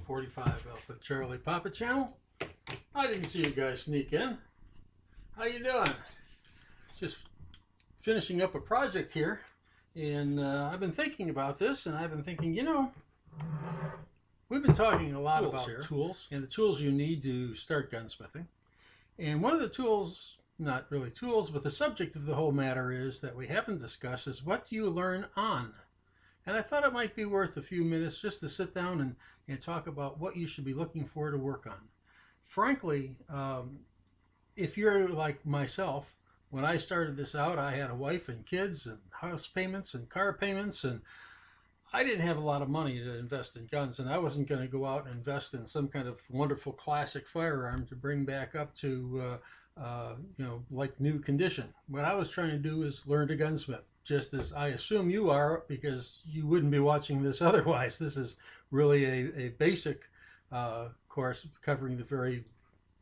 45 Alpha Charlie Papa channel. I didn't see you guys sneak in. How you doing? Just finishing up a project here, and I've been thinking about this, and I've been thinking, we've been talking a lot about tools and the tools you need to start gunsmithing. And one of the tools, not really tools, but the subject of the whole matter is that we haven't discussed is what do you learn on? And I thought it might be worth a few minutes just to sit down and talk about what you should be looking for to work on. Frankly, if you're like myself, when I started this out, I had a wife and kids and house payments and car payments, and I didn't have a lot of money to invest in guns, and I wasn't going to go out and invest in some kind of wonderful classic firearm to bring back up to like new condition. What I was trying to do is learn to gunsmith, just as I assume you are, because you wouldn't be watching this otherwise. This is really a basic course covering the very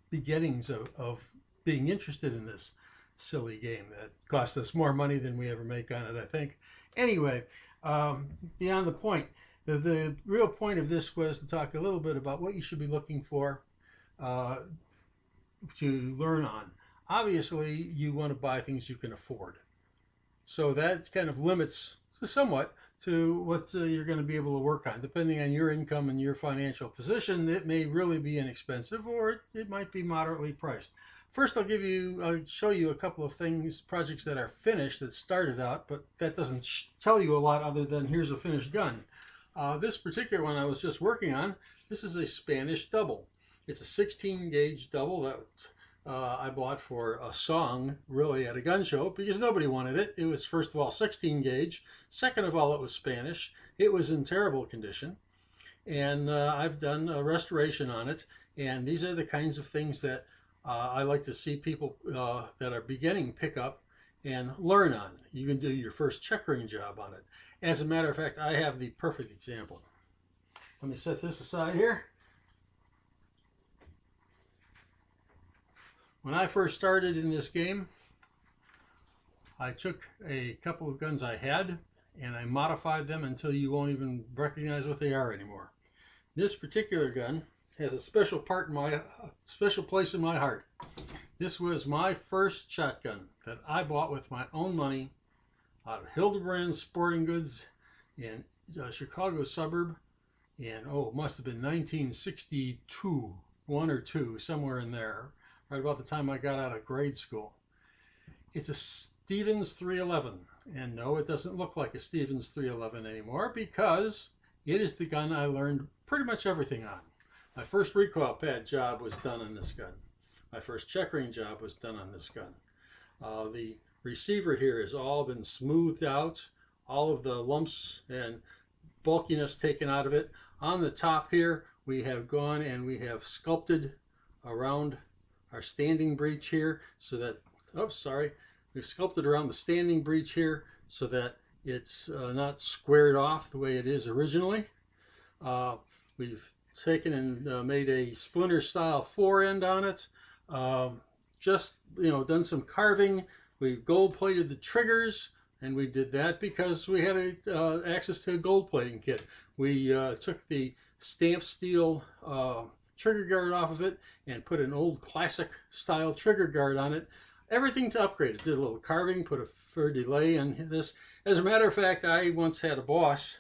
beginnings of being interested in this silly game that cost us more money than we ever make on it, I think. Anyway, beyond the point, the real point of this was to talk a little bit about what you should be looking for to learn on. Obviously, you want to buy things you can afford. So that kind of limits somewhat to what you're going to be able to work on. Depending on your income and your financial position, it may really be inexpensive, or it might be moderately priced. First, I'll show you a couple of projects that are finished that started out, but that doesn't tell you a lot other than here's a finished gun. This particular one I was just working on, this is a Spanish double. It's a 16 gauge double that I bought for a song, really, at a gun show, because nobody wanted it. It was, first of all, 16 gauge. Second of all, it was Spanish. It was in terrible condition. And I've done a restoration on it. And these are the kinds of things that I like to see people that are beginning pick up and learn on. You can do your first checkering job on it. As a matter of fact, I have the perfect example. Let me set this aside here. When I first started in this game, I took a couple of guns I had and I modified them until you won't even recognize what they are anymore. This particular gun has a special place in my heart. This was my first shotgun that I bought with my own money out of Hildebrand Sporting Goods in a Chicago suburb, and it must have been 1962, 1 or 2, somewhere in there, right about the time I got out of grade school. It's a Stevens 311, and no, it doesn't look like a Stevens 311 anymore, because it is the gun I learned pretty much everything on. My first recoil pad job was done on this gun. My first checkering job was done on this gun. The receiver here has all been smoothed out, all of the lumps and bulkiness taken out of it. On the top here, we have gone and we have sculpted around our standing breech here so that, we've sculpted around the standing breech here so that it's not squared off the way it is originally. We've taken and made a splinter style forend on it. Done some carving. We've gold plated the triggers, and we did that because we had access to a gold plating kit. We took the stamped steel trigger guard off of it and put an old classic style trigger guard on it. Everything to upgrade it. Did a little carving, put a fur delay in this. As a matter of fact, I once had a boss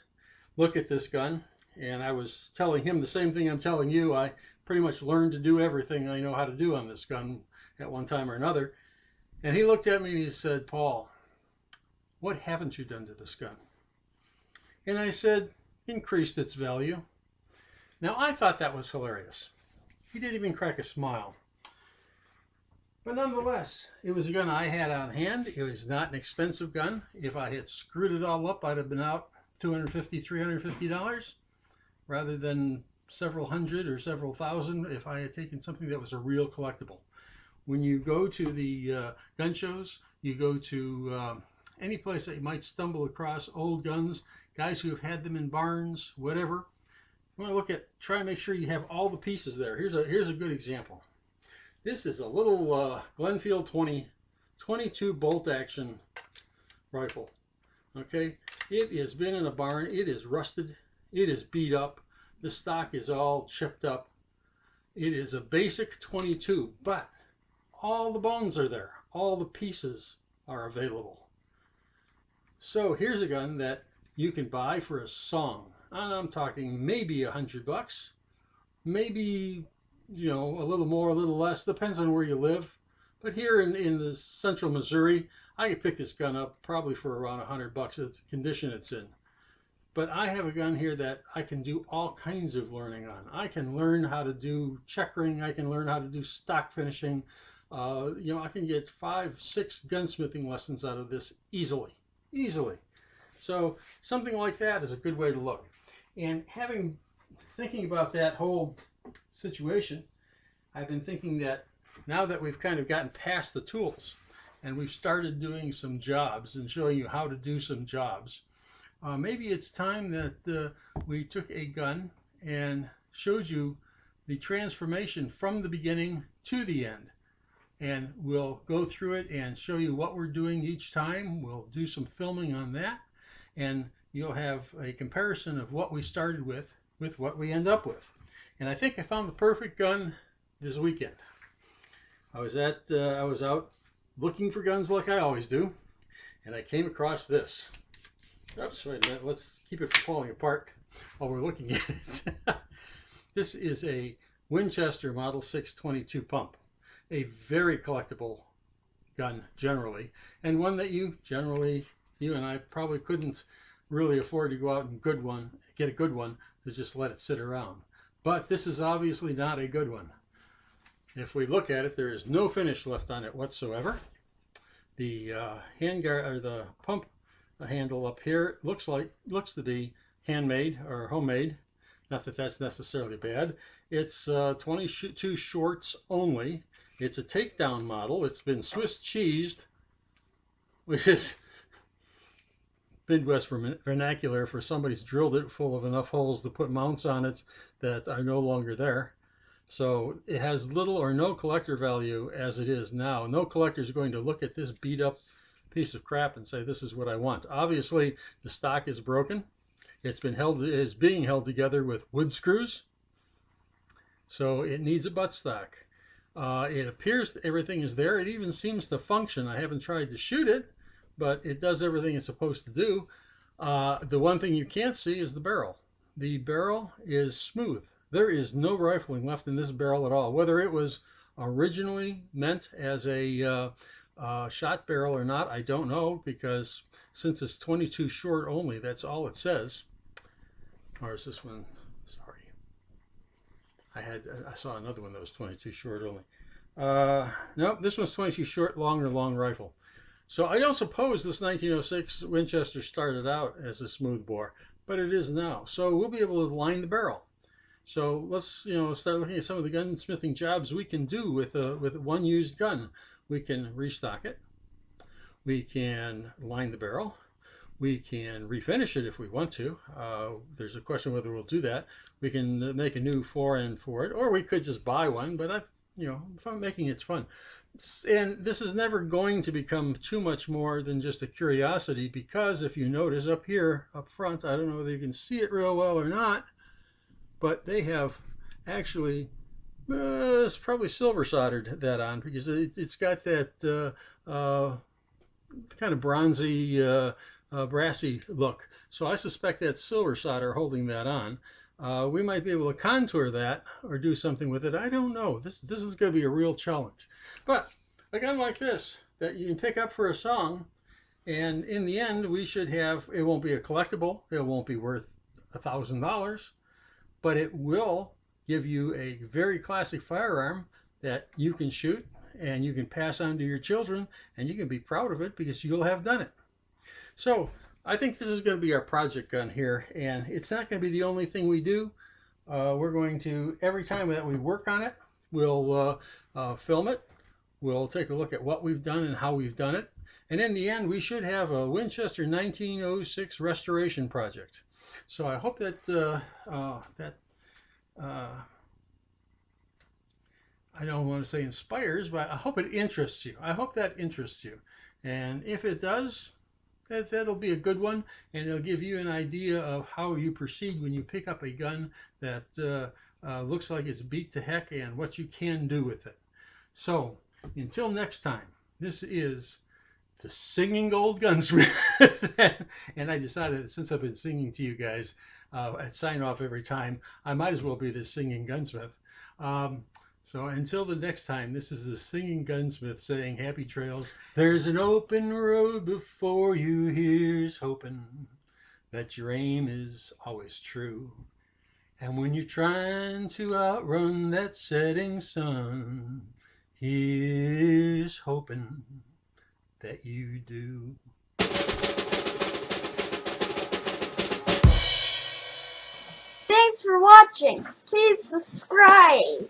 look at this gun, and I was telling him the same thing I'm telling you. I pretty much learned to do everything I know how to do on this gun at one time or another. And he looked at me and he said, "Paul, what haven't you done to this gun?" And I said, "Increased its value." Now, I thought that was hilarious. He didn't even crack a smile. But nonetheless, it was a gun I had on hand. It was not an expensive gun. If I had screwed it all up, I'd have been out $250, $350, rather than several hundred or several thousand if I had taken something that was a real collectible. When you go to the gun shows, you go to any place that you might stumble across old guns, guys who have had them in barns, whatever. You want to try and make sure you have all the pieces there. Here's a good example. This is a little Glenfield 22 bolt action rifle. Okay, it has been in a barn. It is rusted. It is beat up. The stock is all chipped up. It is a basic 22, but all the bones are there. All the pieces are available. So here's a gun that you can buy for a song. And I'm talking maybe $100, maybe, you know, a little more, a little less, depends on where you live. But here in the central Missouri, I could pick this gun up probably for around $100, the condition it's in. But I have a gun here that I can do all kinds of learning on. I can learn how to do checkering. I can learn how to do stock finishing. You know, I can get 5, 6 gunsmithing lessons out of this easily. So something like that is a good way to look. And thinking about that whole situation, I've been thinking that now that we've kind of gotten past the tools and we've started doing some jobs and showing you how to do some jobs, maybe it's time that we took a gun and showed you the transformation from the beginning to the end. And we'll go through it and show you what we're doing each time. We'll do some filming on that, and you'll have a comparison of what we started with what we end up with. And I think I found the perfect gun this weekend. I was out looking for guns like I always do, and I came across this. Oops, wait a minute, let's keep it from falling apart while we're looking at it. This is a Winchester Model 622 pump. A very collectible gun generally, and one that you and I probably couldn't really afford to go out and get a good one to just let it sit around. But this is obviously not a good one. If we look at it, there is no finish left on it whatsoever. The handguard or the pump handle up here looks to be handmade or homemade. Not that that's necessarily bad. It's 22 shorts only. It's a takedown model. It's been Swiss cheesed, which is Midwest vernacular for somebody's drilled it full of enough holes to put mounts on it that are no longer there. So it has little or no collector value as it is now. No collector is going to look at this beat up piece of crap and say, this is what I want. Obviously, the stock is broken. It's being held together with wood screws. So it needs a buttstock. It appears that everything is there. It even seems to function. I haven't tried to shoot it, but it does everything it's supposed to do. The one thing you can't see is the barrel. The barrel is smooth. There is no rifling left in this barrel at all. Whether it was originally meant as a shot barrel or not, I don't know, because since it's 22 short only, that's all it says. Or is this one? Sorry. I saw another one that was 22 short only. Nope, this one's 22 short, long rifle. So I don't suppose this 1906 Winchester started out as a smooth bore, but it is now. So we'll be able to line the barrel. So let's start looking at some of the gunsmithing jobs we can do with one used gun. We can restock it. We can line the barrel. We can refinish it if we want to. There's a question whether we'll do that. We can make a new fore-end for it, or we could just buy one. But if I'm making it's fun. And this is never going to become too much more than just a curiosity, because if you notice up here, up front, I don't know whether you can see it real well or not, but they have actually, it's probably silver soldered that on, because it's got that kind of bronzy, brassy look. So I suspect that's silver solder holding that on. We might be able to contour that or do something with it. I don't know. This is going to be a real challenge. But a gun like this that you can pick up for a song, and in the end we should have, it won't be a collectible, it won't be worth $1,000, but it will give you a very classic firearm that you can shoot and you can pass on to your children, and you can be proud of it because you'll have done it. So I think this is going to be our project gun here, and it's not going to be the only thing we do. We're going to, every time that we work on it, we'll film it. We'll take a look at what we've done and how we've done it. And in the end, we should have a Winchester 1906 restoration project. So I hope that, I don't want to say inspires, but I hope it interests you. I hope that interests you. And if it does, that'll be a good one, and it'll give you an idea of how you proceed when you pick up a gun that looks like it's beat to heck and what you can do with it. So until next time, this is the Singing Old Gunsmith. And I decided that since I've been singing to you guys, I'd sign off every time. I might as well be the Singing Gunsmith. So until the next time, this is the Singing Gunsmith saying happy trails. There's an open road before you, here's hoping that your aim is always true. And when you're trying to outrun that setting sun, here's hoping that you do. Thanks for watching. Please subscribe.